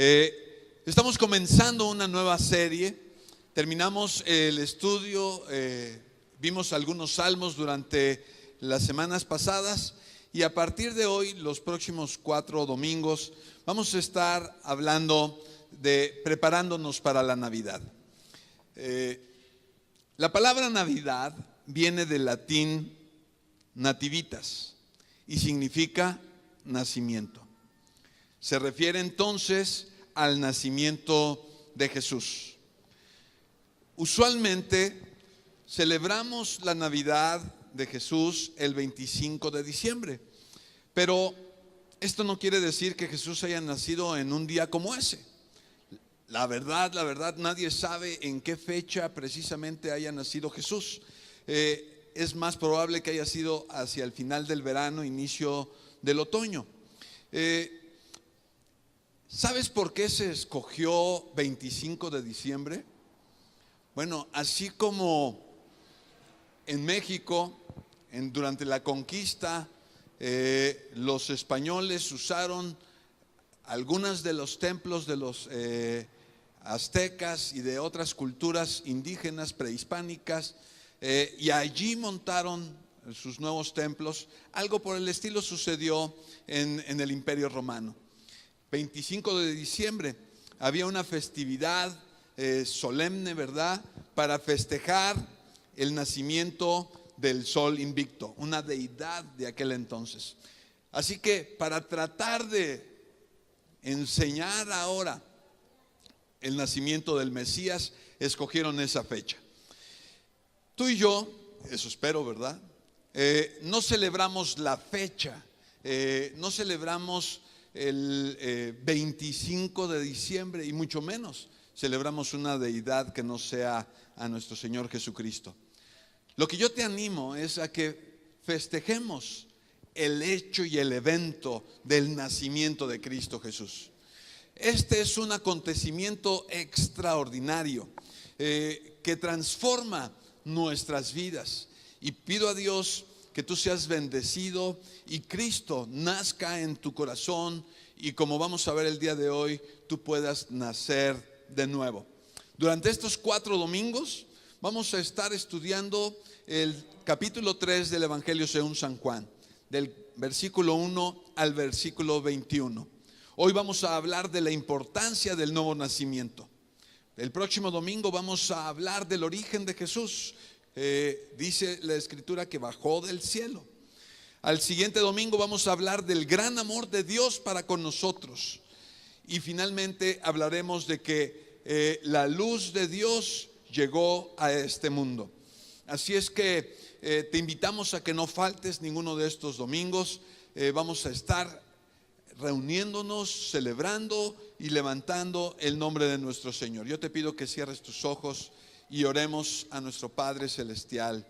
Estamos comenzando una nueva serie. Terminamos el estudio, vimos algunos salmos durante las semanas pasadas y a partir de hoy, los próximos 4 domingos, vamos a estar hablando de preparándonos para la Navidad. La palabra Navidad viene del latín nativitas y significa nacimiento. Se refiere entonces al nacimiento de Jesús. Usualmente celebramos la Navidad de Jesús el 25 de diciembre, pero esto no quiere decir que Jesús haya nacido en un día como ese. La verdad, nadie sabe en qué fecha precisamente haya nacido Jesús. Es más probable que haya sido hacia el final del verano, inicio del otoño. ¿Sabes por qué se escogió 25 de diciembre? Bueno, así como en México, durante la conquista, los españoles usaron algunos de los templos de los aztecas y de otras culturas indígenas prehispánicas, y allí montaron sus nuevos templos. Algo por el estilo sucedió en el Imperio Romano. 25 de diciembre había una festividad solemne, ¿verdad?, para festejar el nacimiento del sol invicto, una deidad de aquel entonces. Así que para tratar de enseñar ahora el nacimiento del Mesías, escogieron esa fecha. Tú y yo, eso espero, ¿verdad?, no celebramos la fecha, no celebramos el 25 de diciembre y mucho menos celebramos una deidad que no sea a nuestro Señor Jesucristo. Lo que yo te animo es a que festejemos el hecho y el evento del nacimiento de Cristo Jesús. Este es un acontecimiento extraordinario que transforma nuestras vidas, y pido a Dios que tú seas bendecido y Cristo nazca en tu corazón, y como vamos a ver el día de hoy, tú puedas nacer de nuevo. Durante estos 4 domingos vamos a estar estudiando el capítulo 3 del Evangelio según San Juan, del versículo 1 al versículo 21. Hoy vamos a hablar de la importancia del nuevo nacimiento. El próximo domingo vamos a hablar del origen de Jesús. Dice la Escritura que bajó del cielo. Al siguiente domingo vamos a hablar del gran amor de Dios para con nosotros. Y finalmente hablaremos de que la luz de Dios llegó a este mundo. Así es que te invitamos a que no faltes ninguno de estos domingos. Vamos a estar reuniéndonos, celebrando y levantando el nombre de nuestro Señor. Yo te pido que cierres tus ojos y oremos a nuestro Padre Celestial.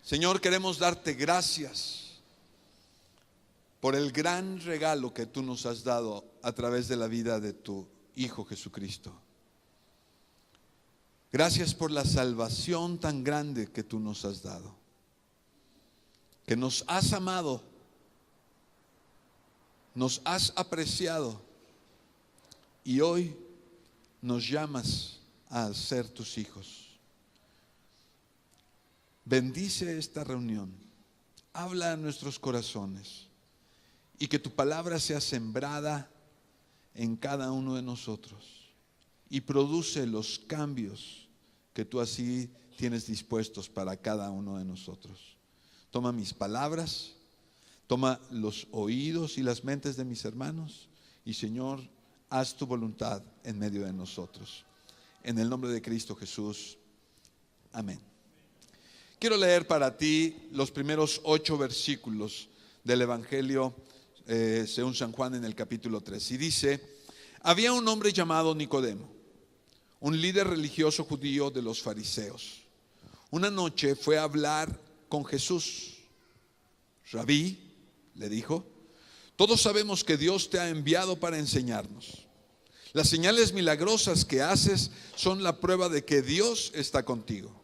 Señor, queremos darte gracias por el gran regalo que tú nos has dado a través de la vida de tu Hijo Jesucristo. Gracias por la salvación tan grande que tú nos has dado, que nos has amado, nos has apreciado y hoy nos llamas a ser tus hijos. Bendice esta reunión, habla a nuestros corazones y que tu palabra sea sembrada en cada uno de nosotros y produce los cambios que tú así tienes dispuestos para cada uno de nosotros. Toma mis palabras, toma los oídos y las mentes de mis hermanos y, Señor, haz tu voluntad en medio de nosotros. En el nombre de Cristo Jesús, amén. Quiero leer para ti los primeros 8 versículos del Evangelio según San Juan en el capítulo 3. Y dice: había un hombre llamado Nicodemo, un líder religioso judío de los fariseos. Una noche fue a hablar con Jesús. Rabí, le dijo, todos sabemos que Dios te ha enviado para enseñarnos. Las señales milagrosas que haces son la prueba de que Dios está contigo.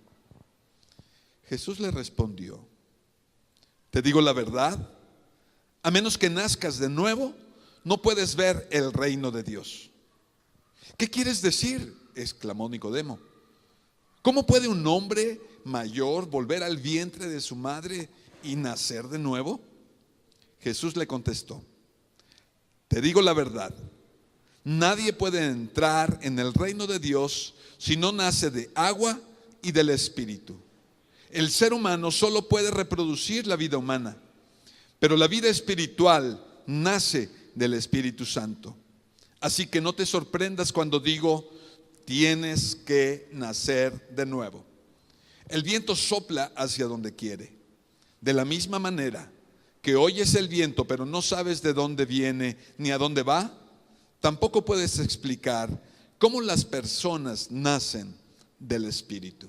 Jesús le respondió: te digo la verdad, a menos que nazcas de nuevo, no puedes ver el reino de Dios. ¿Qué quieres decir?, exclamó Nicodemo. ¿Cómo puede un hombre mayor volver al vientre de su madre y nacer de nuevo? Jesús le contestó: te digo la verdad, nadie puede entrar en el reino de Dios si no nace de agua y del Espíritu. El ser humano solo puede reproducir la vida humana, pero la vida espiritual nace del Espíritu Santo. Así que no te sorprendas cuando digo: tienes que nacer de nuevo. El viento sopla hacia donde quiere. De la misma manera que oyes el viento, pero no sabes de dónde viene ni a dónde va, tampoco puedes explicar cómo las personas nacen del Espíritu.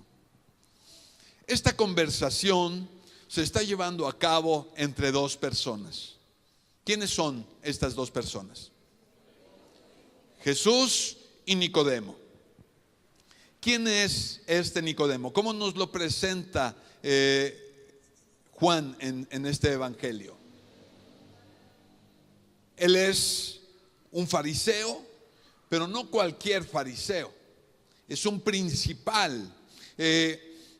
Esta conversación se está llevando a cabo entre dos personas. ¿Quiénes son estas dos personas? Jesús y Nicodemo. ¿Quién es este Nicodemo? ¿Cómo nos lo presenta Juan en este evangelio? Él es un fariseo, pero no cualquier fariseo. Es un principal.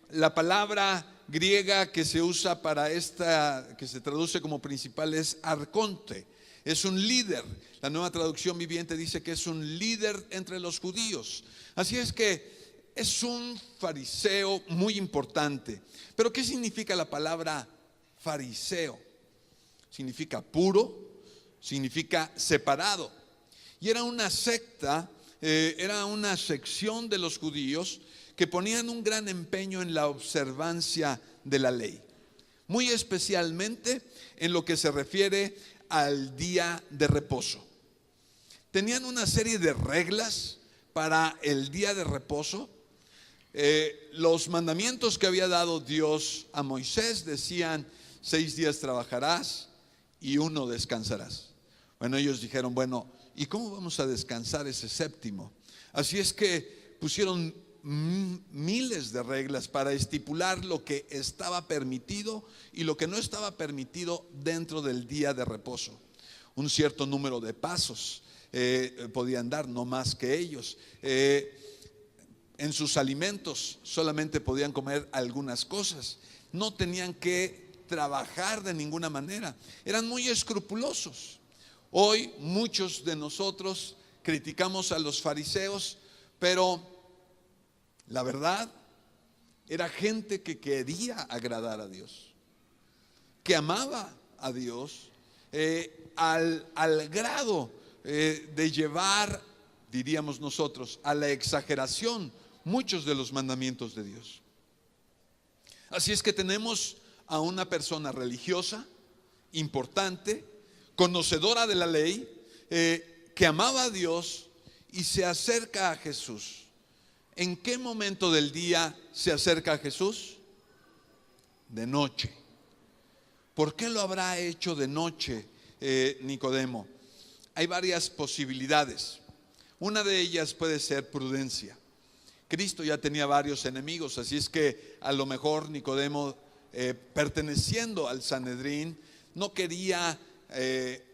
La palabra griega que se usa para esta, que se traduce como principal, es arconte. Es un líder. La Nueva Traducción Viviente dice que es un líder entre los judíos. Así es que es un fariseo muy importante. Pero ¿qué significa la palabra fariseo? Significa puro, significa separado. Y era una secta, era una sección de los judíos que ponían un gran empeño en la observancia de la ley, muy especialmente en lo que se refiere al día de reposo. Tenían una serie de reglas para el día de reposo. Los mandamientos que había dado Dios a Moisés decían: 6 días trabajarás y 1 descansarás. Bueno, ellos dijeron: bueno, ¿y cómo vamos a descansar ese séptimo? Así es que pusieron miles de reglas para estipular lo que estaba permitido y lo que no estaba permitido dentro del día de reposo. Un cierto número de pasos podían dar, no más que ellos. En sus alimentos solamente podían comer algunas cosas. No tenían que trabajar de ninguna manera. Eran muy escrupulosos. Hoy muchos de nosotros criticamos a los fariseos, pero la verdad, era gente que quería agradar a Dios, que amaba a Dios al grado de llevar, diríamos nosotros, a la exageración muchos de los mandamientos de Dios. Así es que tenemos a una persona religiosa, importante, conocedora de la ley, que amaba a Dios y se acerca a Jesús. ¿En qué momento del día se acerca a Jesús? De noche. ¿Por qué lo habrá hecho de noche Nicodemo? Hay varias posibilidades. Una de ellas puede ser prudencia. Cristo ya tenía varios enemigos, así es que a lo mejor Nicodemo, perteneciendo al Sanedrín, no quería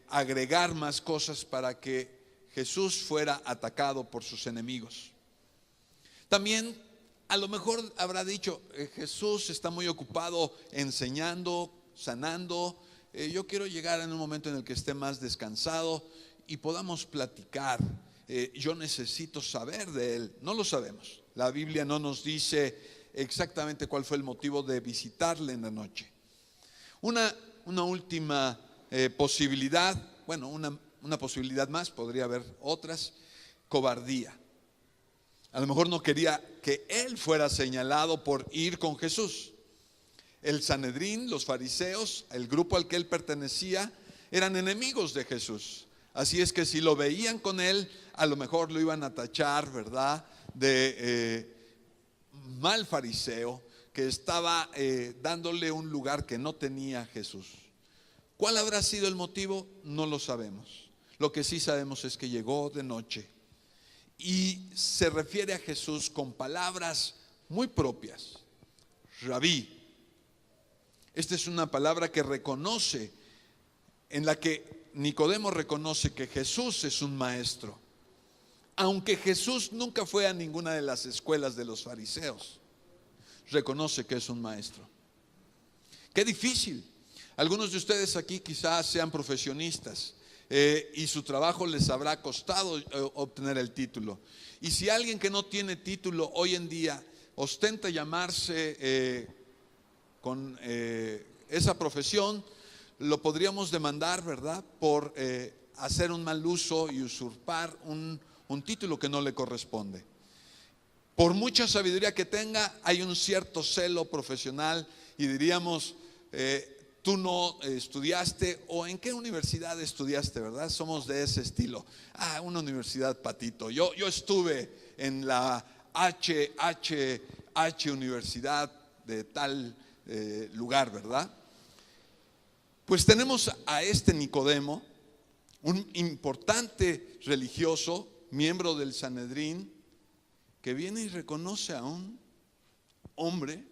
agregar más cosas para que Jesús fuera atacado por sus enemigos. También a lo mejor habrá dicho: Jesús está muy ocupado enseñando, sanando. Yo quiero llegar en un momento en el que esté más descansado y podamos platicar. Yo necesito saber de él. No lo sabemos. La Biblia no nos dice exactamente cuál fue el motivo de visitarle en la noche. Una última posibilidad, bueno, una posibilidad más, podría haber otras: cobardía. A lo mejor no quería que él fuera señalado por ir con Jesús. El Sanedrín, los fariseos, el grupo al que él pertenecía, eran enemigos de Jesús. Así es que si lo veían con él, a lo mejor lo iban a tachar, ¿verdad?, de mal fariseo, que estaba dándole un lugar que no tenía Jesús. ¿Cuál habrá sido el motivo? No lo sabemos. Lo que sí sabemos es que llegó de noche y se refiere a Jesús con palabras muy propias. Rabí. Esta es una palabra que reconoce, en la que Nicodemo reconoce que Jesús es un maestro, aunque Jesús nunca fue a ninguna de las escuelas de los fariseos, reconoce que es un maestro. Qué difícil. Algunos de ustedes aquí quizás sean profesionistas y su trabajo les habrá costado obtener el título. Y si alguien que no tiene título hoy en día ostenta llamarse con esa profesión, lo podríamos demandar, ¿verdad?, por hacer un mal uso y usurpar un título que no le corresponde. Por mucha sabiduría que tenga, hay un cierto celo profesional y diríamos, tú no estudiaste, o en qué universidad estudiaste, ¿verdad? Somos de ese estilo. Una universidad patito. Yo estuve en la H Universidad de tal lugar, ¿verdad? Pues tenemos a este Nicodemo, un importante religioso, miembro del Sanedrín, que viene y reconoce a un hombre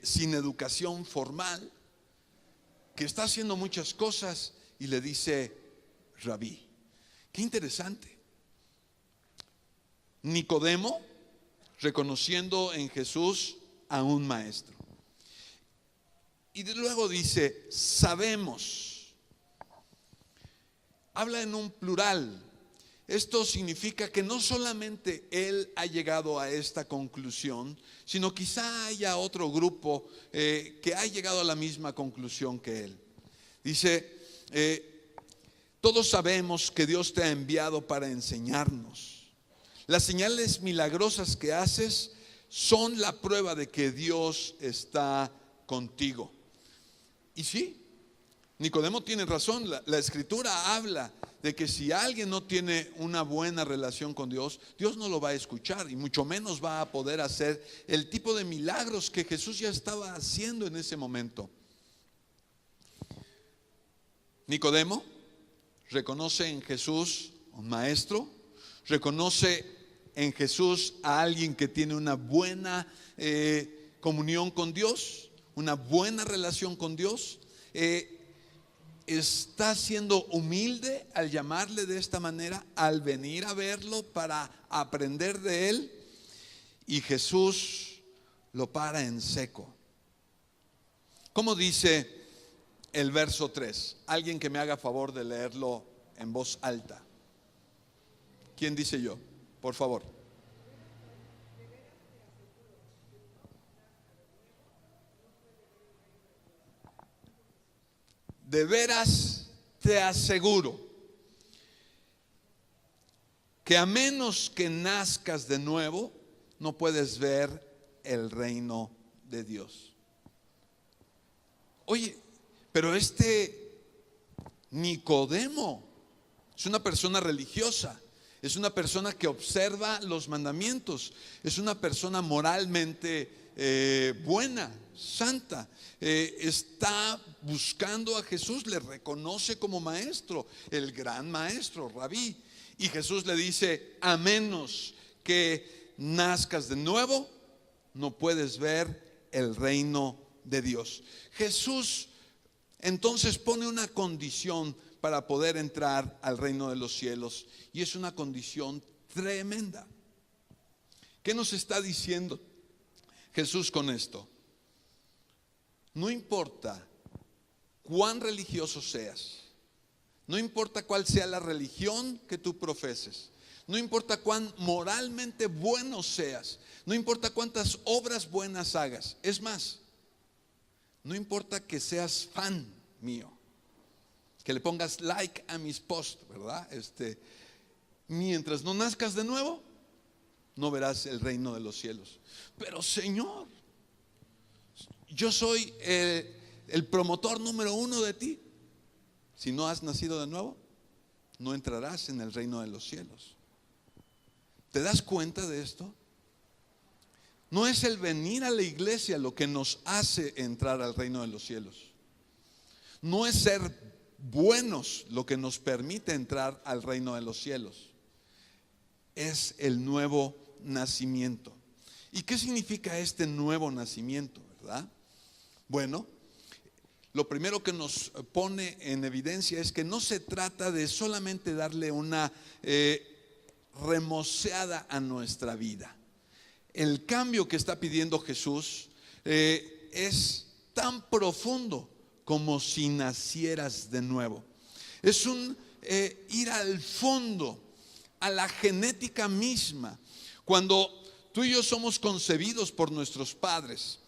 sin educación formal, que está haciendo muchas cosas, y le dice rabí. Qué interesante. Nicodemo reconociendo en Jesús a un maestro. Y luego dice, sabemos. Habla en un plural. Esto significa que no solamente él ha llegado a esta conclusión, sino quizá haya otro grupo que ha llegado a la misma conclusión que él. Dice, todos sabemos que Dios te ha enviado para enseñarnos. Las señales milagrosas que haces son la prueba de que Dios está contigo. Y sí, Nicodemo tiene razón. La Escritura habla de que si alguien no tiene una buena relación con Dios, Dios no lo va a escuchar y mucho menos va a poder hacer el tipo de milagros que Jesús ya estaba haciendo en ese momento. Nicodemo reconoce en Jesús un maestro, reconoce en Jesús a alguien que tiene una buena comunión con Dios, una buena relación con Dios. Está siendo humilde al llamarle de esta manera, al venir a verlo para aprender de él, y Jesús lo para en seco. ¿Cómo dice el verso 3? Alguien que me haga favor de leerlo en voz alta. ¿Quién dice yo? Por favor. De veras te aseguro que a menos que nazcas de nuevo, no puedes ver el reino de Dios. Oye, pero este Nicodemo es una persona religiosa, es una persona que observa los mandamientos, es una persona moralmente buena, santa, está buscando a Jesús, le reconoce como maestro, el gran maestro, rabí. Y Jesús le dice, a menos que nazcas de nuevo, no puedes ver el reino de Dios. Jesús entonces pone una condición para poder entrar al reino de los cielos, y es una condición tremenda. ¿Qué nos está diciendo Jesús con esto? No importa cuán religioso seas, no importa cuál sea la religión que tú profeses, no importa cuán moralmente bueno seas, no importa cuántas obras buenas hagas, es más, no importa que seas fan mío, que le pongas like a mis posts, ¿verdad? Mientras no nazcas de nuevo, no verás el reino de los cielos. Pero Señor, yo soy el promotor número 1 de ti. Si no has nacido de nuevo, no entrarás en el reino de los cielos. ¿Te das cuenta de esto? No es el venir a la iglesia lo que nos hace entrar al reino de los cielos. No es ser buenos lo que nos permite entrar al reino de los cielos. Es el nuevo nacimiento. ¿Y qué significa este nuevo nacimiento, verdad? Bueno, lo primero que nos pone en evidencia es que no se trata de solamente darle una remoceada a nuestra vida. El cambio que está pidiendo Jesús es tan profundo como si nacieras de nuevo. Es un ir al fondo, a la genética misma. Cuando tú y yo somos concebidos por nuestros padres,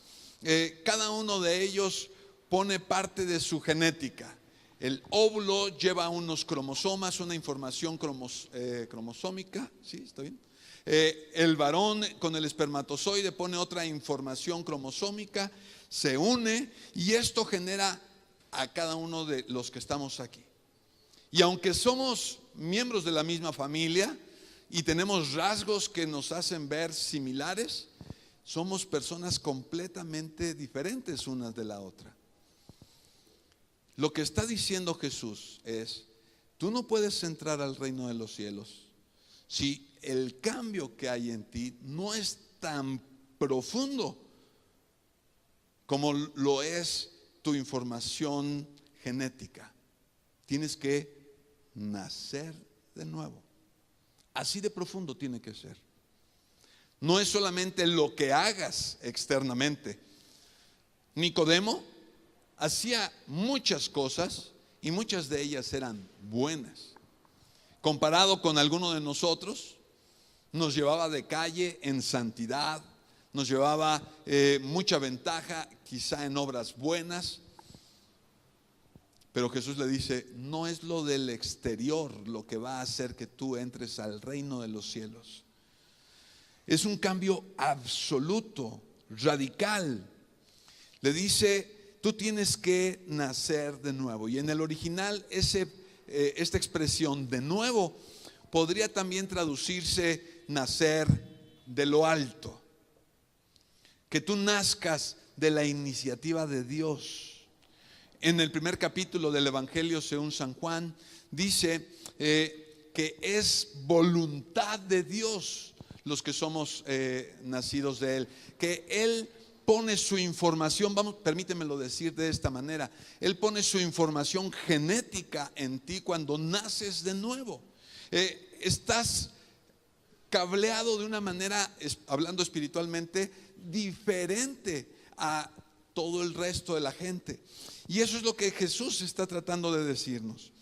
cada uno de ellos pone parte de su genética. El óvulo lleva unos cromosomas, una información cromosómica, ¿sí? ¿Está bien? El varón con el espermatozoide pone otra información cromosómica, se une y esto genera a cada uno de los que estamos aquí. Y aunque somos miembros de la misma familia y tenemos rasgos que nos hacen ver similares, somos personas completamente diferentes unas de la otra. Lo que está diciendo Jesús es: tú no puedes entrar al reino de los cielos si el cambio que hay en ti no es tan profundo como lo es tu información genética. Tienes que nacer de nuevo. Así de profundo tiene que ser. No es solamente lo que hagas externamente. Nicodemo hacía muchas cosas y muchas de ellas eran buenas. Comparado con alguno de nosotros, nos llevaba de calle en santidad, nos llevaba mucha ventaja quizá en obras buenas. Pero Jesús le dice: no es lo del exterior lo que va a hacer que tú entres al reino de los cielos. Es un cambio absoluto, radical. Le dice: tú tienes que nacer de nuevo. Y en el original esta expresión de nuevo podría también traducirse nacer de lo alto. Que tú nazcas de la iniciativa de Dios. En el primer capítulo del Evangelio según San Juan dice que es voluntad de Dios los que somos nacidos de Él, que Él pone su información, permítemelo decir de esta manera, Él pone su información genética en ti cuando naces de nuevo. Estás cableado de una manera, hablando espiritualmente, diferente a todo el resto de la gente. Y eso es lo que Jesús está tratando de decirnos.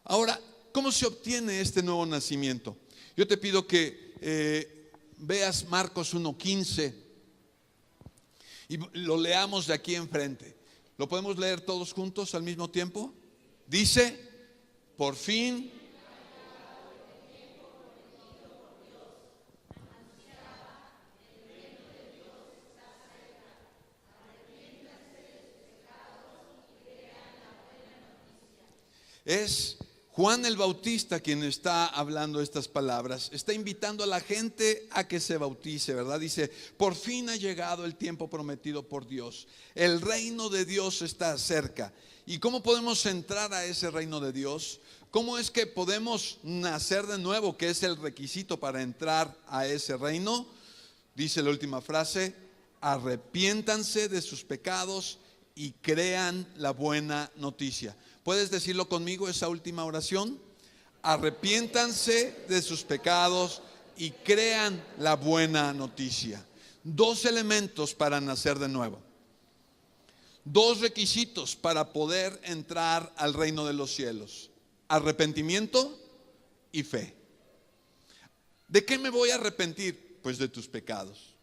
Ahora, ¿cómo se obtiene este nuevo nacimiento? Yo te pido que veas Marcos 1:15 y lo leamos de aquí enfrente. ¿Lo podemos leer todos juntos al mismo tiempo? Dice: por fin es Juan el Bautista quien está hablando estas palabras. Está invitando a la gente a que se bautice, ¿verdad? Dice: por fin ha llegado el tiempo prometido por Dios. El reino de Dios está cerca. ¿Y cómo podemos entrar a ese reino de Dios? ¿Cómo es que podemos nacer de nuevo? ¿Qué es el requisito para entrar a ese reino? Dice la última frase: arrepiéntanse de sus pecados y crean la buena noticia. ¿Puedes decirlo conmigo esa última oración? Arrepiéntanse de sus pecados y crean la buena noticia. Dos elementos para nacer de nuevo. Dos requisitos para poder entrar al reino de los cielos: arrepentimiento y fe. ¿De qué me voy a arrepentir? Pues de tus pecados.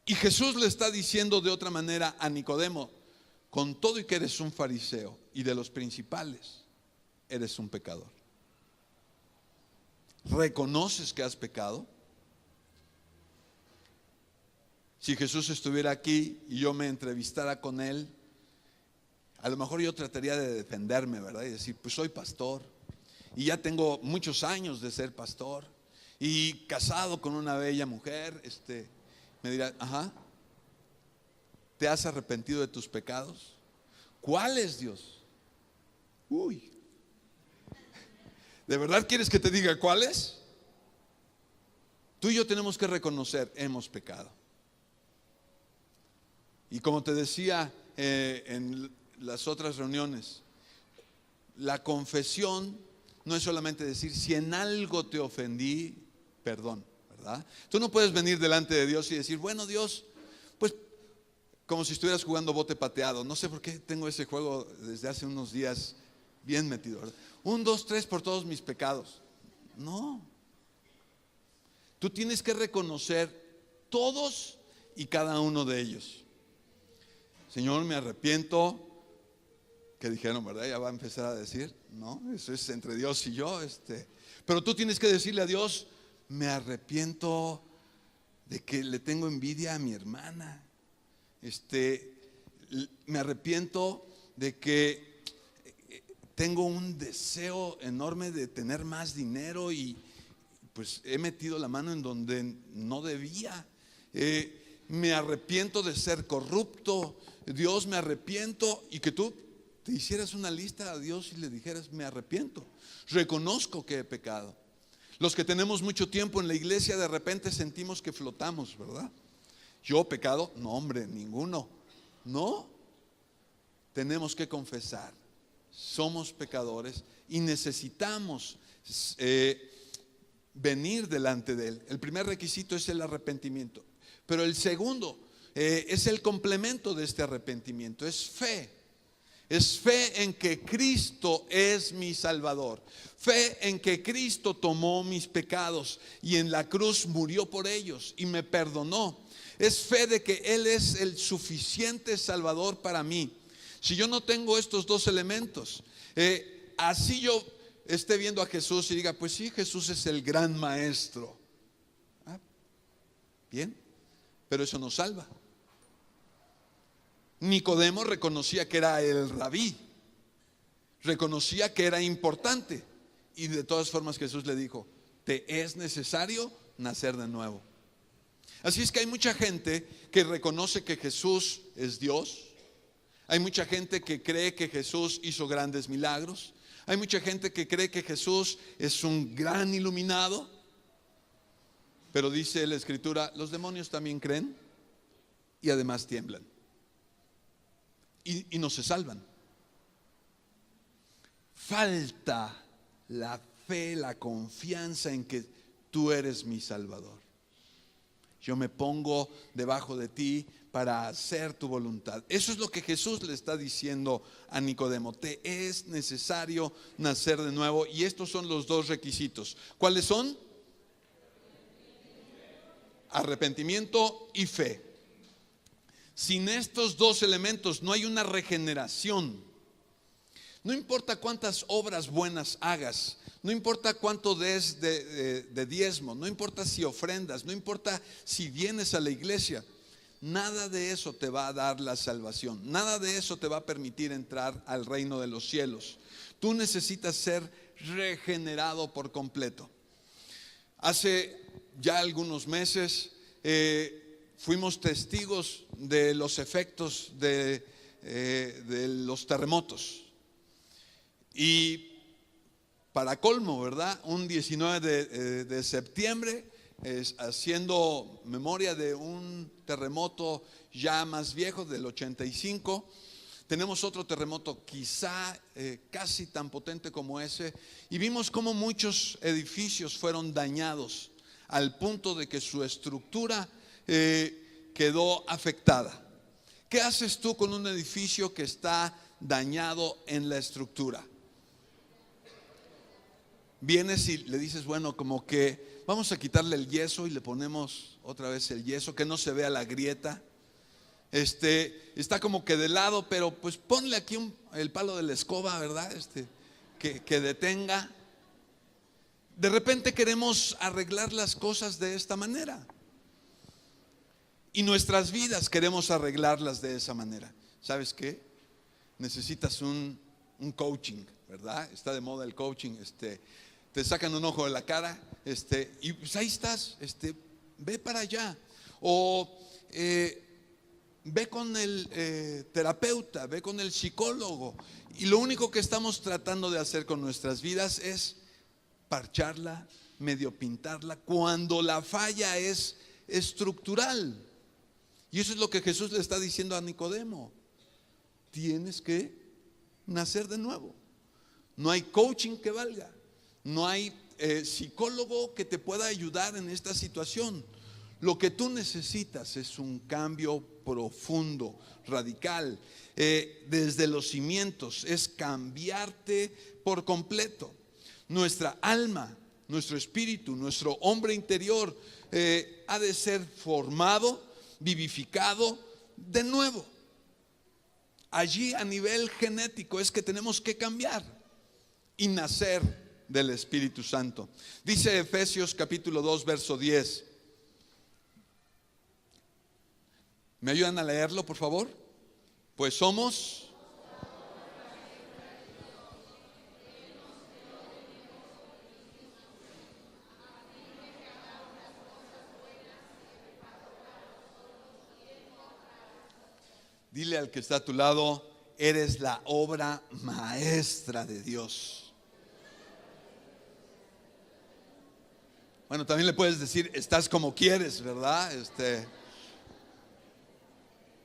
Y Jesús le está diciendo de otra manera a Nicodemo: con todo y que eres un fariseo y de los principales, eres un pecador. ¿Reconoces que has pecado? Si Jesús estuviera aquí y yo me entrevistara con él, a lo mejor yo trataría de defenderme, ¿verdad? Y decir: pues soy pastor y ya tengo muchos años de ser pastor y casado con una bella mujer. Me dirá: ajá, ¿te has arrepentido de tus pecados? ¿Cuáles, Dios? Uy, ¿de verdad quieres que te diga cuáles? Tú y yo tenemos que reconocer: hemos pecado. Y como te decía en las otras reuniones, la confesión no es solamente decir, si en algo te ofendí, perdón, ¿verdad? Tú no puedes venir delante de Dios y decir, bueno, Dios, pues como si estuvieras jugando bote pateado. No sé por qué tengo ese juego desde hace unos días bien metido, ¿verdad? 1, 2, 3 por todos mis pecados. No. Tú tienes que reconocer todos y cada uno de ellos. Señor, me arrepiento. Que dijeron, ¿verdad? Ya va a empezar a decir, no, eso es entre Dios y yo. Pero tú tienes que decirle a Dios, me arrepiento de que le tengo envidia a mi hermana. Me arrepiento de que tengo un deseo enorme de tener más dinero y pues he metido la mano en donde no debía. Me arrepiento de ser corrupto. Dios, me arrepiento. Y que tú te hicieras una lista a Dios y le dijeras, me arrepiento, reconozco que he pecado. Los que tenemos mucho tiempo en la iglesia de repente sentimos que flotamos, ¿verdad? Yo pecado, no hombre, ninguno. No, tenemos que confesar, somos pecadores y necesitamos venir delante de Él. El primer requisito es el arrepentimiento, pero el segundo es el complemento de este arrepentimiento, es fe. Es fe en que Cristo es mi Salvador. Fe en que Cristo tomó mis pecados y en la cruz murió por ellos y me perdonó. Es fe de que Él es el suficiente Salvador para mí. Si yo no tengo estos dos elementos, así yo esté viendo a Jesús y diga, pues sí, Jesús es el gran maestro. Bien, pero eso no salva. Nicodemo reconocía que era el rabí, reconocía que era importante, y de todas formas Jesús le dijo, te es necesario nacer de nuevo. Así es que hay mucha gente que reconoce que Jesús es Dios. Hay mucha gente que cree que Jesús hizo grandes milagros. Hay mucha gente que cree que Jesús es un gran iluminado. Pero dice la Escritura, los demonios también creen y además tiemblan. Y no se salvan. Falta la fe, la confianza en que tú eres mi Salvador. Yo me pongo debajo de ti para hacer tu voluntad. Eso es lo que Jesús le está diciendo a Nicodemo. Te es necesario nacer de nuevo. Y estos son los dos requisitos. ¿Cuáles son? Arrepentimiento y fe. Sin estos dos elementos no hay una regeneración. No importa cuántas obras buenas hagas, no importa cuánto des de diezmo, no importa si ofrendas, no importa si vienes a la iglesia, nada de eso te va a dar la salvación, nada de eso te va a permitir entrar al reino de los cielos. Tú necesitas ser regenerado por completo. Hace ya algunos meses fuimos testigos de los efectos de los terremotos. Y para colmo, ¿verdad? Un 19 de septiembre, haciendo memoria de un terremoto ya más viejo, del 85, tenemos otro terremoto quizá casi tan potente como ese, y vimos cómo muchos edificios fueron dañados al punto de que su estructura quedó afectada. ¿Qué haces tú con un edificio que está dañado en la estructura? Vienes y le dices, bueno, como que vamos a quitarle el yeso y le ponemos otra vez el yeso, que no se vea la grieta. Está como que de lado, pero pues ponle aquí el palo de la escoba, ¿verdad? Que detenga. De repente queremos arreglar las cosas de esta manera. Y nuestras vidas queremos arreglarlas de esa manera. ¿Sabes qué? Necesitas un coaching, ¿verdad? Está de moda el coaching. Te sacan un ojo de la cara, y pues ahí estás, ve para allá. O ve con el terapeuta, ve con el psicólogo. Y lo único que estamos tratando de hacer con nuestras vidas es parcharla, medio pintarla, cuando la falla es estructural. Y eso es lo que Jesús le está diciendo a Nicodemo. tienes que nacer de nuevo. No hay coaching que valga. No hay psicólogo que te pueda ayudar en esta situación. Lo que tú necesitas es un cambio profundo, radical, desde los cimientos. Es cambiarte por completo. Nuestra alma, nuestro espíritu, nuestro hombre interior ha de ser formado, vivificado de nuevo. Allí a nivel genético es que tenemos que cambiar y nacer del Espíritu Santo. Dice Efesios capítulo 2 verso 10. ¿Me ayudan a leerlo, por favor? Pues somos dile al que está a tu lado, eres la obra maestra de Dios. Bueno, también le puedes decir, estás como quieres, ¿verdad?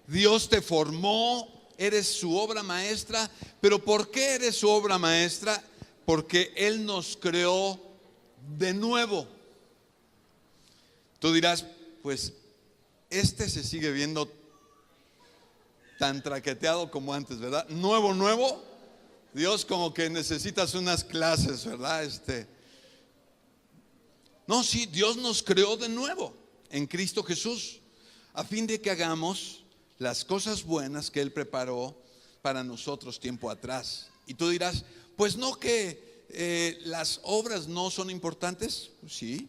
Dios te formó, eres su obra maestra. Pero ¿por qué eres su obra maestra? Porque Él nos creó de nuevo. Tú dirás, pues se sigue viendo tan traqueteado como antes, ¿verdad? Nuevo. Dios, como que necesitas unas clases, ¿verdad? No, sí, Dios nos creó de nuevo en Cristo Jesús, a fin de que hagamos las cosas buenas que Él preparó para nosotros tiempo atrás. Y tú dirás, pues no, que las obras no son importantes. Sí,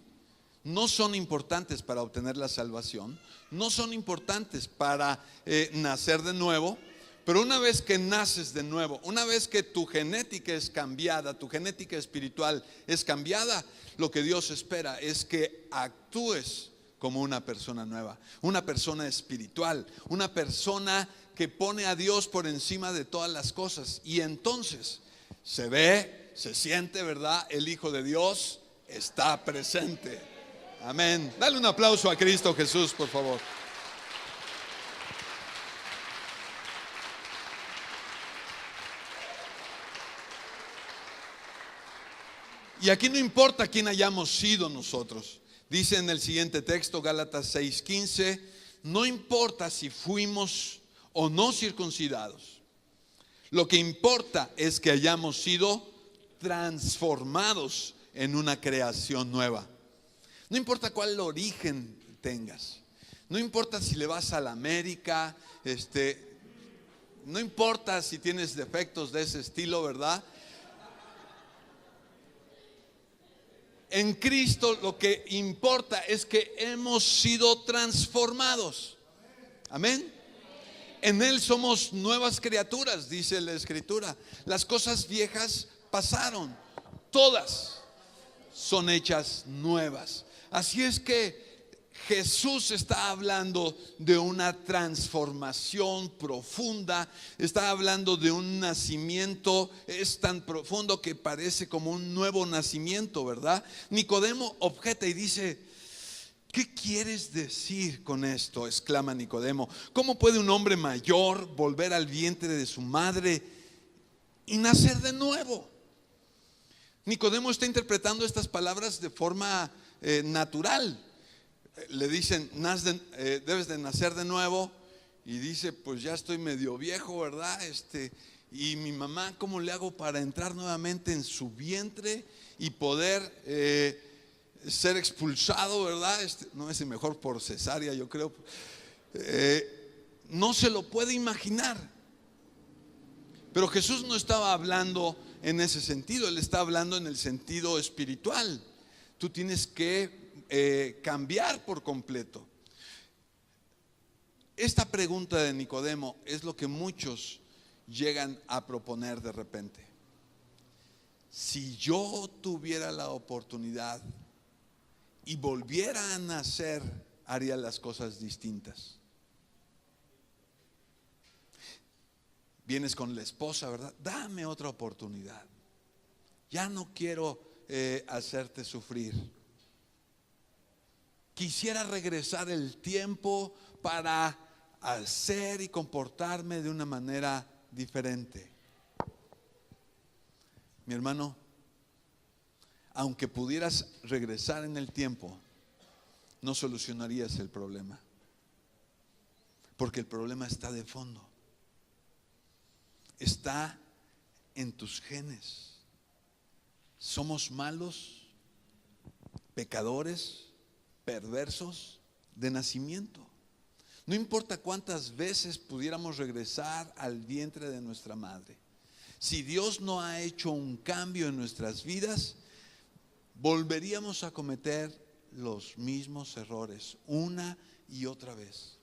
no son importantes para obtener la salvación, no son importantes para nacer de nuevo. Pero una vez que naces de nuevo, una vez que tu genética es cambiada, tu genética espiritual es cambiada, lo que Dios espera es que actúes como una persona nueva, una persona espiritual, una persona que pone a Dios por encima de todas las cosas. Y entonces se ve, se siente, ¿verdad? El Hijo de Dios está presente. Amén. Dale un aplauso a Cristo Jesús, por favor. Y aquí no importa quién hayamos sido nosotros. Dice en el siguiente texto, Gálatas 6:15, no importa si fuimos o no circuncidados. Lo que importa es que hayamos sido transformados en una creación nueva. No importa cuál origen tengas. No importa si le vas a la América, no importa si tienes defectos de ese estilo, ¿verdad? En Cristo lo que importa es que hemos sido transformados. Amén. En Él somos nuevas criaturas, dice la Escritura. Las cosas viejas pasaron, todas son hechas nuevas. Así es que Jesús está hablando de una transformación profunda, está hablando de un nacimiento, es tan profundo que parece como un nuevo nacimiento, ¿verdad? Nicodemo objeta y dice, ¿qué quieres decir con esto?, exclama Nicodemo. ¿Cómo puede un hombre mayor volver al vientre de su madre y nacer de nuevo? Nicodemo está interpretando estas palabras de forma natural. Le dicen, debes de nacer de nuevo. Y dice, pues ya estoy medio viejo, ¿verdad? Y mi mamá, ¿cómo le hago para entrar nuevamente en su vientre y poder ser expulsado, ¿verdad? No es mejor por cesárea, yo creo. No se lo puede imaginar. Pero Jesús no estaba hablando en ese sentido, Él está hablando en el sentido espiritual. Tú tienes que cambiar por completo. Esta pregunta de Nicodemo es lo que muchos llegan a proponer de repente. Si yo tuviera la oportunidad y volviera a nacer, haría las cosas distintas. Vienes con la esposa, ¿verdad? Dame otra oportunidad. Ya no quiero hacerte sufrir. Quisiera regresar el tiempo para hacer y comportarme de una manera diferente. Mi hermano, aunque pudieras regresar en el tiempo, no solucionarías el problema, porque el problema está de fondo, está en tus genes. Somos malos, pecadores, perversos de nacimiento. No importa cuántas veces pudiéramos regresar al vientre de nuestra madre, si Dios no ha hecho un cambio en nuestras vidas, volveríamos a cometer los mismos errores una y otra vez.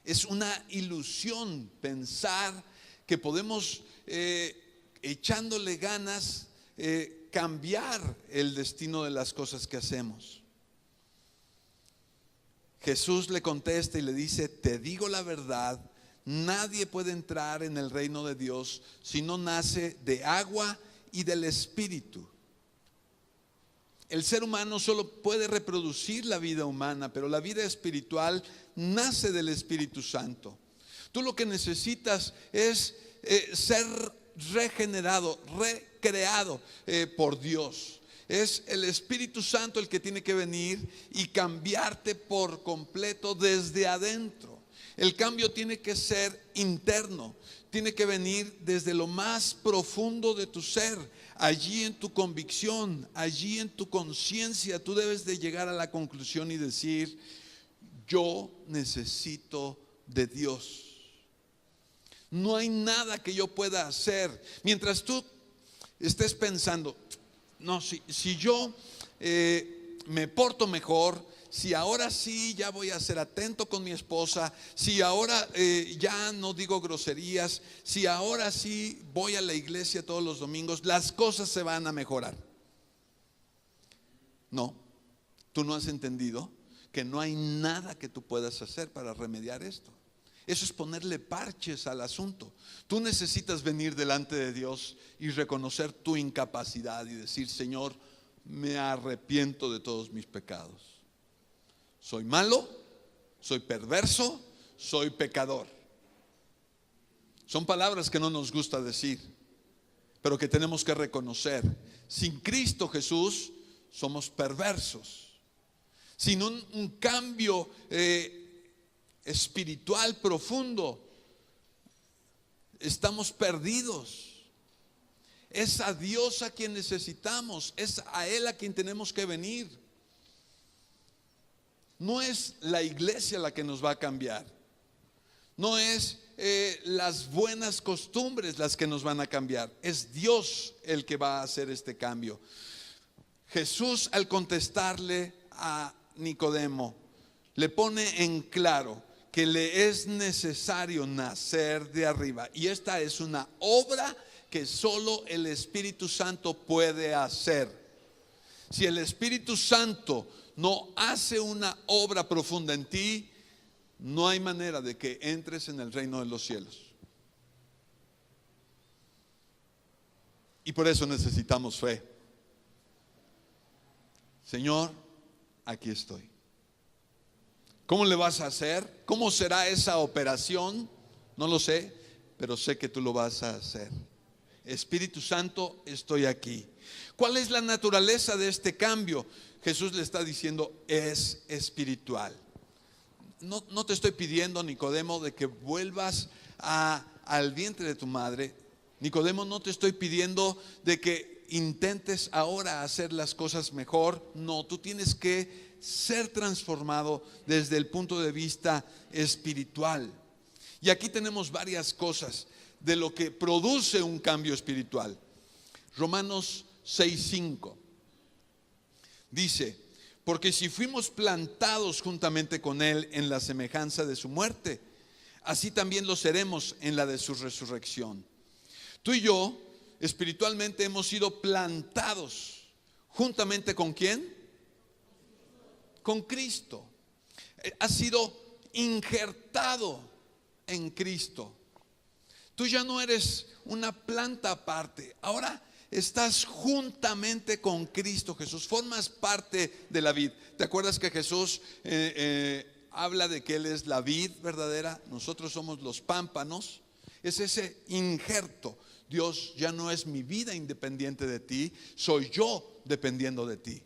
Es una ilusión pensar que podemos, echándole ganas, cambiar el destino de las cosas que hacemos. Jesús le contesta y le dice: te digo la verdad, nadie puede entrar en el reino de Dios si no nace de agua y del Espíritu. El ser humano solo puede reproducir la vida humana, pero la vida espiritual nace del Espíritu Santo. Tú lo que necesitas es ser regenerado, recreado por Dios. Es el Espíritu Santo el que tiene que venir y cambiarte por completo desde adentro. El cambio tiene que ser interno, tiene que venir desde lo más profundo de tu ser. Allí en tu convicción, allí en tu conciencia, tú debes de llegar a la conclusión y decir: yo necesito de Dios. No hay nada que yo pueda hacer. Mientras tú estés pensando: no, si yo me porto mejor, si ahora sí ya voy a ser atento con mi esposa, si ahora ya no digo groserías, si ahora sí voy a la iglesia todos los domingos, las cosas se van a mejorar. No, tú no has entendido que no hay nada que tú puedas hacer para remediar esto. Eso es ponerle parches al asunto. Tú necesitas venir delante de Dios y reconocer tu incapacidad y decir: Señor, me arrepiento de todos mis pecados. Soy malo, soy perverso, soy pecador. Son palabras que no nos gusta decir, pero que tenemos que reconocer. Sin Cristo Jesús somos perversos. Sin un cambio espiritual profundo, estamos perdidos. Es a Dios a quien necesitamos, es a Él a quien tenemos que venir. No es la iglesia la que nos va a cambiar, no es las buenas costumbres las que nos van a cambiar, es Dios el que va a hacer este cambio. Jesús, al contestarle a Nicodemo, le pone en claro que le es necesario nacer de arriba, y esta es una obra que solo el Espíritu Santo puede hacer. Si el Espíritu Santo no hace una obra profunda en ti, no hay manera de que entres en el reino de los cielos. Y por eso necesitamos fe. Señor, aquí estoy. ¿Cómo le vas a hacer? ¿Cómo será esa operación? No lo sé, pero sé que tú lo vas a hacer. Espíritu Santo, estoy aquí. ¿Cuál es la naturaleza de este cambio? Jesús le está diciendo: es espiritual. No te estoy pidiendo, Nicodemo, de que vuelvas al vientre de tu madre. Nicodemo, no te estoy pidiendo de que intentes ahora hacer las cosas mejor. No, tú tienes que ser transformado desde el punto de vista espiritual. Y aquí tenemos varias cosas de lo que produce un cambio espiritual. Romanos 6:5 dice: porque si fuimos plantados juntamente con Él en la semejanza de su muerte, así también lo seremos en la de su resurrección. Tú y yo espiritualmente hemos sido plantados juntamente ¿con quién? Con Cristo. Has sido injertado en Cristo. Tú ya no eres una planta aparte, ahora estás juntamente con Cristo Jesús, formas parte de la vid. ¿Te acuerdas que Jesús habla de que Él es la vid verdadera? Nosotros somos los pámpanos. Es ese injerto. Dios, ya no es mi vida independiente de ti, soy yo dependiendo de ti.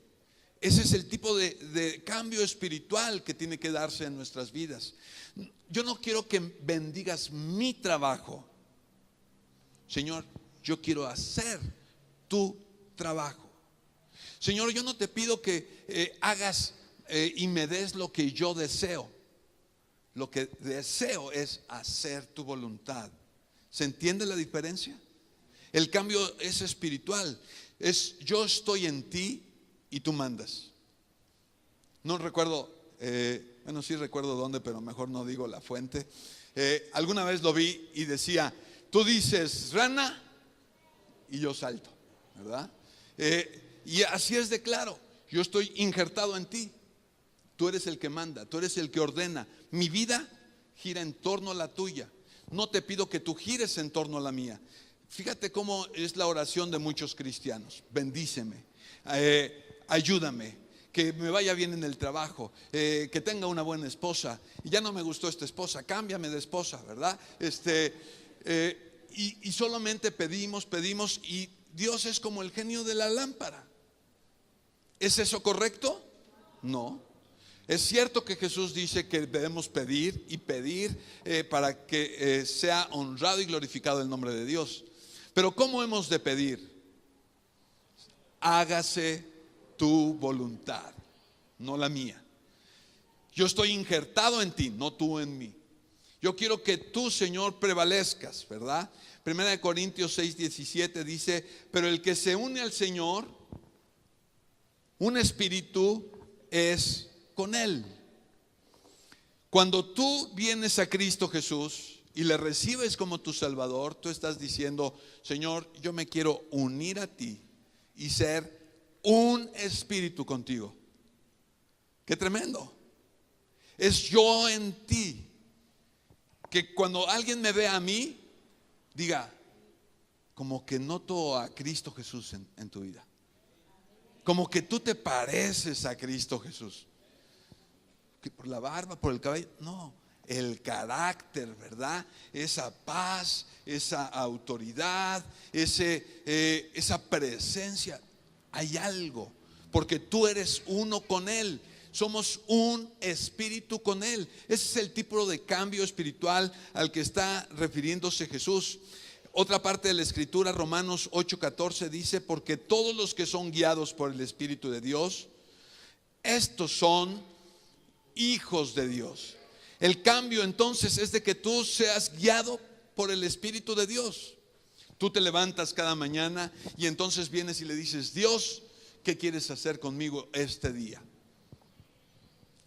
Ese es el tipo de cambio espiritual que tiene que darse en nuestras vidas. Yo no quiero que bendigas mi trabajo. Señor, yo quiero hacer tu trabajo. Señor, yo no te pido que hagas y me des lo que yo deseo. Lo que deseo es hacer tu voluntad. ¿Se entiende la diferencia? El cambio es espiritual. Es yo estoy en ti y tú mandas. No recuerdo, bueno, sí recuerdo dónde, pero mejor no digo la fuente. Alguna vez lo vi y decía, tú dices rana y yo salto, ¿verdad? Y así es de claro. Yo estoy injertado en ti. Tú eres el que manda, tú eres el que ordena. Mi vida gira en torno a la tuya. No te pido que tú gires en torno a la mía. Fíjate cómo es la oración de muchos cristianos. Bendíceme, ayúdame, que me vaya bien en el trabajo, que tenga una buena esposa. Y ya no me gustó esta esposa, cámbiame de esposa, ¿verdad? Y solamente pedimos y Dios es como el genio de la lámpara. ¿Es eso correcto? No. Es cierto que Jesús dice que debemos pedir y pedir para que sea honrado y glorificado el nombre de Dios. Pero ¿cómo hemos de pedir? Hágase tu voluntad, no la mía. Yo estoy injertado en ti, no tú en mí. Yo quiero que tú, Señor, prevalezcas, ¿verdad? 1 Corintios 6:17 dice, pero el que se une al Señor, un espíritu es con Él. Cuando tú vienes a Cristo Jesús y le recibes como tu Salvador, tú estás diciendo, Señor, yo me quiero unir a ti y ser un espíritu contigo. Qué tremendo. Es yo en ti. Que cuando alguien me vea a mí, diga, como que noto a Cristo Jesús en tu vida. Como que tú te pareces a Cristo Jesús. Que por la barba, por el cabello, no. El carácter, ¿verdad? Esa paz, esa autoridad, esa presencia. Hay algo, porque tú eres uno con Él. Somos un espíritu con Él. Ese es el tipo de cambio espiritual al que está refiriéndose Jesús. Otra parte de la escritura, Romanos 8:14 dice, porque todos los que son guiados por el Espíritu de Dios, estos son hijos de Dios. El cambio entonces es de que tú seas guiado por el Espíritu de Dios. Tú te levantas cada mañana y entonces vienes y le dices, Dios, ¿qué quieres hacer conmigo este día?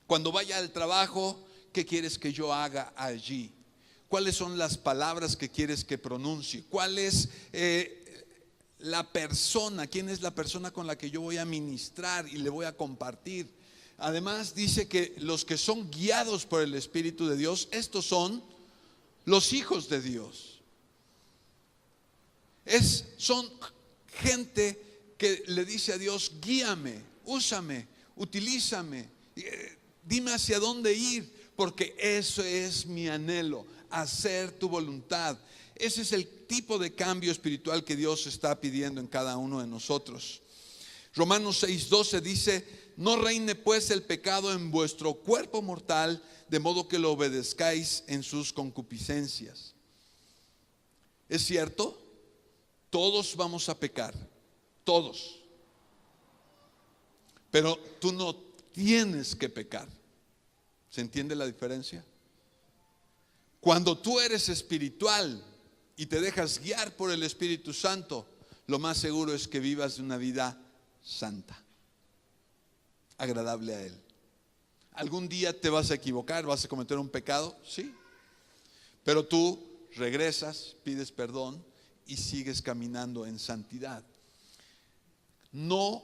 Cuando vaya al trabajo, ¿qué quieres que yo haga allí? ¿Cuáles son las palabras que quieres que pronuncie? ¿Cuál es la persona? ¿Quién es la persona con la que yo voy a ministrar y le voy a compartir? Además dice que los que son guiados por el Espíritu de Dios, estos son los hijos de Dios. Son gente que le dice a Dios, guíame, úsame, utilízame, dime hacia dónde ir, porque eso es mi anhelo, hacer tu voluntad. Ese es el tipo de cambio espiritual que Dios está pidiendo en cada uno de nosotros. Romanos 6:12 dice, no reine pues el pecado en vuestro cuerpo mortal, de modo que lo obedezcáis en sus concupiscencias. ¿Es cierto? Todos vamos a pecar, todos. Pero tú no tienes que pecar. ¿Se entiende la diferencia? Cuando tú eres espiritual y te dejas guiar por el Espíritu Santo, lo más seguro es que vivas una vida santa, agradable a Él. Algún día te vas a equivocar, vas a cometer un pecado, sí, pero tú regresas, pides perdón y sigues caminando en santidad. No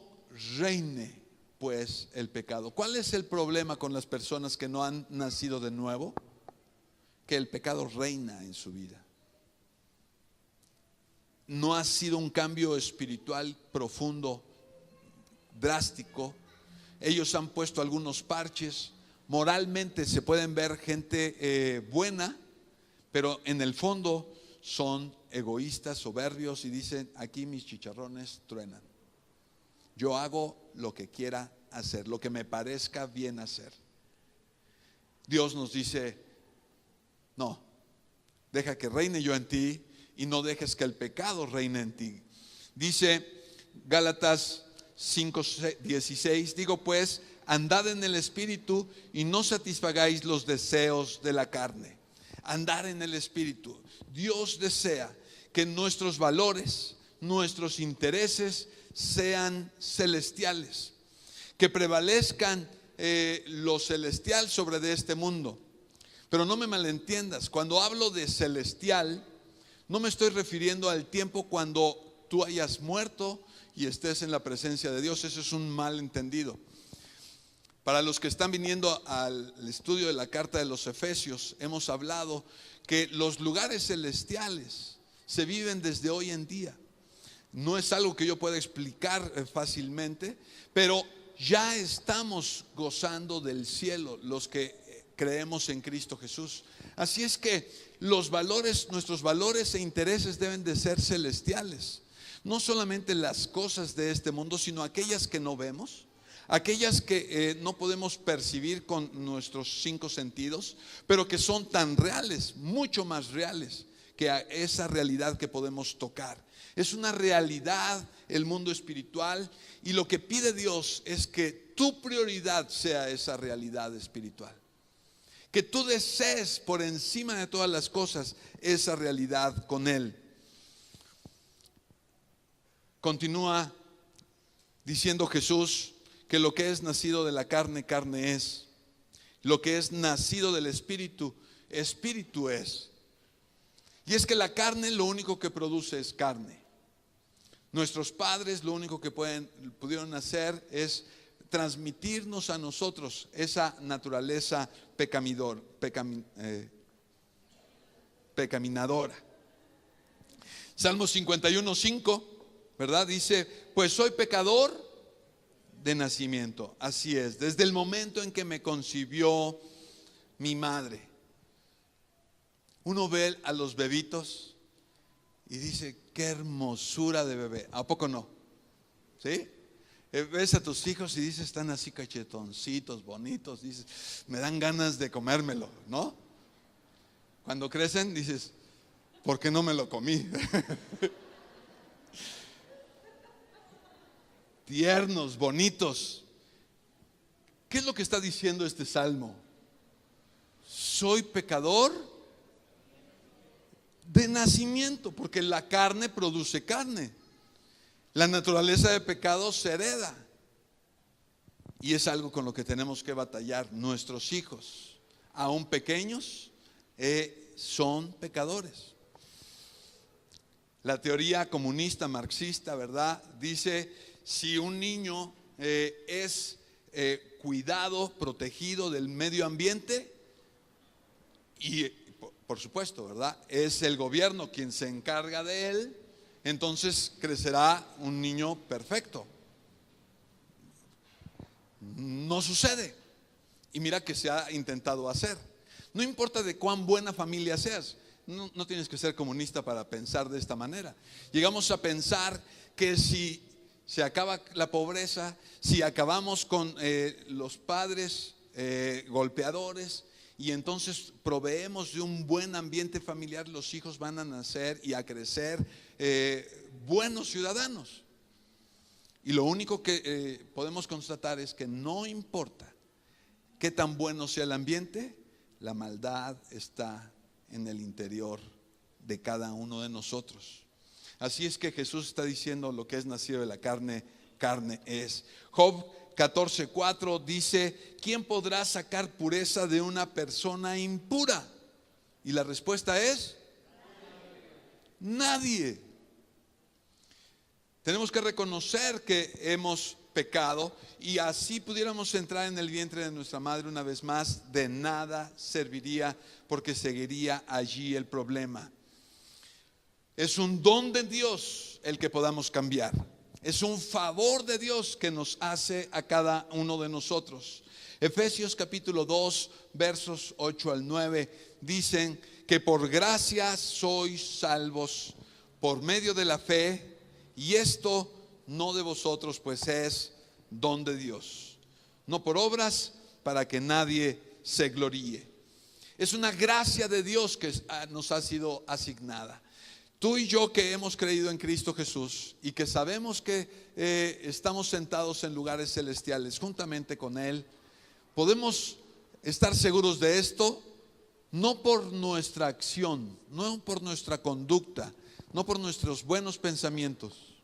reine pues el pecado. ¿Cuál es el problema con las personas que no han nacido de nuevo? Que el pecado reina en su vida. No ha sido un cambio espiritual profundo, drástico. Ellos han puesto algunos parches. Moralmente se pueden ver gente buena, pero en el fondo son egoístas, soberbios y dicen: aquí mis chicharrones truenan. Yo hago lo que quiera hacer, lo que me parezca bien hacer. Dios nos dice: no, deja que reine yo en ti y no dejes que el pecado reine en ti. Dice Gálatas 5:16, digo pues, andad en el Espíritu y no satisfagáis los deseos de la carne. Andar en el Espíritu. Dios desea que nuestros valores, nuestros intereses sean celestiales, que prevalezcan lo celestial sobre de este mundo. Pero no me malentiendas, cuando hablo de celestial, no me estoy refiriendo al tiempo cuando tú hayas muerto y estés en la presencia de Dios. Eso es un malentendido. Para los que están viniendo al estudio de la carta de los Efesios, hemos hablado que los lugares celestiales se viven desde hoy en día. No es algo que yo pueda explicar fácilmente, pero ya estamos gozando del cielo los que creemos en Cristo Jesús. Así es que los valores, nuestros valores e intereses deben de ser celestiales. No solamente las cosas de este mundo, sino aquellas que no vemos, aquellas que no podemos percibir con nuestros 5 sentidos, pero que son tan reales, mucho más reales que esa realidad que podemos tocar. Es una realidad el mundo espiritual, y lo que pide Dios es que tu prioridad sea esa realidad espiritual, que tú desees por encima de todas las cosas esa realidad con Él. Continúa diciendo Jesús que lo que es nacido de la carne, carne es. Lo que es nacido del Espíritu, Espíritu es. Y es que la carne lo único que produce es carne. Nuestros padres lo único que pudieron hacer es transmitirnos a nosotros esa naturaleza pecaminadora. Salmo 51:5, ¿verdad? Dice: pues soy pecador de nacimiento. Así es, desde el momento en que me concibió mi madre. Uno ve a los bebitos y dice: qué hermosura de bebé. ¿A poco no? ¿Sí? Ves a tus hijos y dices: están así cachetoncitos, bonitos. Dices: me dan ganas de comérmelo, ¿no? Cuando crecen dices: ¿por qué no me lo comí? Tiernos, bonitos. ¿Qué es lo que está diciendo este salmo? Soy pecador de nacimiento, porque la carne produce carne. La naturaleza de pecado se hereda, y es algo con lo que tenemos que batallar. Nuestros hijos, aún pequeños, son pecadores. La teoría comunista marxista, ¿verdad?, dice: si un niño es cuidado, protegido del medio ambiente, y por supuesto, ¿verdad?, es el gobierno quien se encarga de él, entonces crecerá un niño perfecto. No sucede. Y mira que se ha intentado hacer. No importa de cuán buena familia seas, no tienes que ser comunista para pensar de esta manera. Llegamos a pensar que si se acaba la pobreza, si acabamos con los padres golpeadores, y entonces proveemos de un buen ambiente familiar, los hijos van a nacer y a crecer buenos ciudadanos. Y lo único que podemos constatar es que no importa qué tan bueno sea el ambiente, la maldad está en el interior de cada uno de nosotros. Así es que Jesús está diciendo: lo que es nacido de la carne, carne es. Job 14:4 dice: ¿quién podrá sacar pureza de una persona impura? Y la respuesta es: nadie. Tenemos que reconocer que hemos pecado, y así pudiéramos entrar en el vientre de nuestra madre una vez más, de nada serviría, porque seguiría allí el problema. Es un don de Dios el que podamos cambiar. Es un favor de Dios que nos hace a cada uno de nosotros. Efesios capítulo 2, versos 8 al 9 dicen que por gracia sois salvos por medio de la fe, y esto no de vosotros, pues es don de Dios, no por obras, para que nadie se gloríe. Es una gracia de Dios que nos ha sido asignada. Tú y yo que hemos creído en Cristo Jesús y que sabemos que estamos sentados en lugares celestiales juntamente con Él, podemos estar seguros de esto, no por nuestra acción, no por nuestra conducta, no por nuestros buenos pensamientos,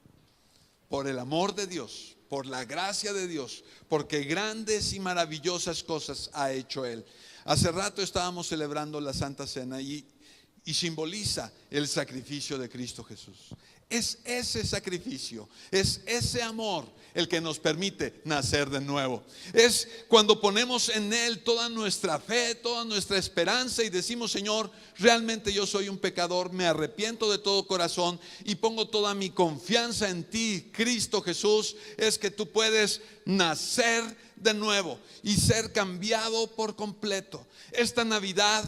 por el amor de Dios, por la gracia de Dios, porque grandes y maravillosas cosas ha hecho Él. Hace rato estábamos celebrando la Santa Cena y simboliza el sacrificio de Cristo Jesús. Es ese sacrificio, es ese amor el que nos permite nacer de nuevo. Es cuando ponemos en Él toda nuestra fe, toda nuestra esperanza y decimos: Señor, realmente yo soy un pecador, me arrepiento de todo corazón y pongo toda mi confianza en ti, Cristo Jesús. Es que tú puedes nacer de nuevo y ser cambiado por completo. Esta Navidad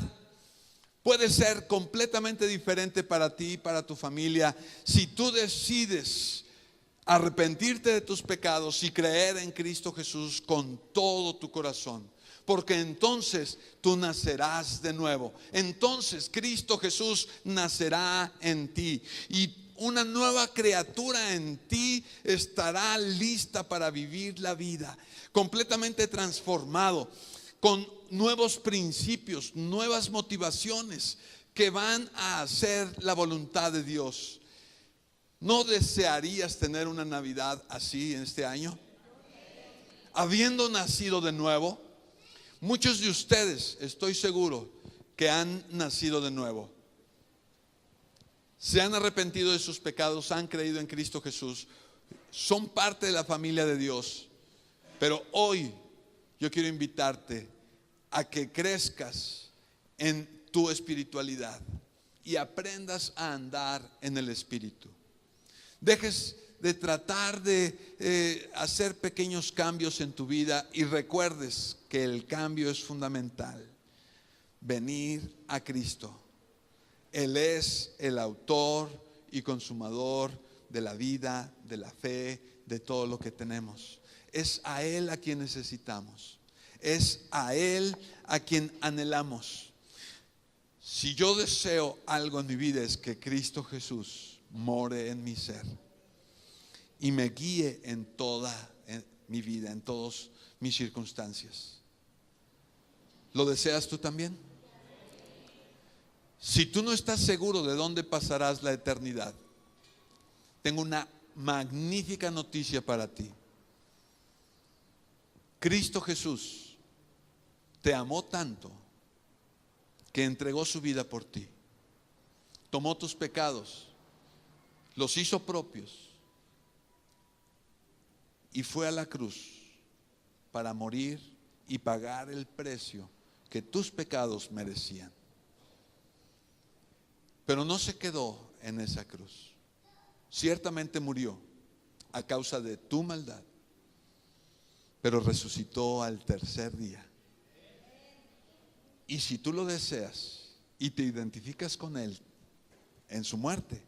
puede ser completamente diferente para ti y para tu familia si tú decides arrepentirte de tus pecados y creer en Cristo Jesús con todo tu corazón. Porque entonces tú nacerás de nuevo. Entonces Cristo Jesús nacerá en ti y una nueva criatura en ti estará lista para vivir la vida, completamente transformado, con nuevos principios, nuevas motivaciones que van a hacer la voluntad de Dios. ¿No desearías tener una Navidad así en este año? Habiendo nacido de nuevo, muchos de ustedes, estoy seguro, que han nacido de nuevo. Se han arrepentido de sus pecados, han creído en Cristo Jesús, son parte de la familia de Dios. Pero hoy yo quiero invitarte a que crezcas en tu espiritualidad y aprendas a andar en el Espíritu. Dejes de tratar de hacer pequeños cambios en tu vida y recuerdes que el cambio es fundamental. Venir a Cristo. Él es el autor y consumador de la vida, de la fe, de todo lo que tenemos. Es a Él a quien necesitamos. Es a Él a quien anhelamos. Si yo deseo algo en mi vida, es que Cristo Jesús more en mi ser y me guíe en toda mi vida, en todas mis circunstancias. ¿Lo deseas tú también? Si tú no estás seguro de dónde pasarás la eternidad, tengo una magnífica noticia para ti. Cristo Jesús te amó tanto que entregó su vida por ti. Tomó tus pecados, los hizo propios y fue a la cruz para morir y pagar el precio que tus pecados merecían. Pero no se quedó en esa cruz. Ciertamente murió a causa de tu maldad, pero resucitó al tercer día. Y si tú lo deseas y te identificas con Él en su muerte,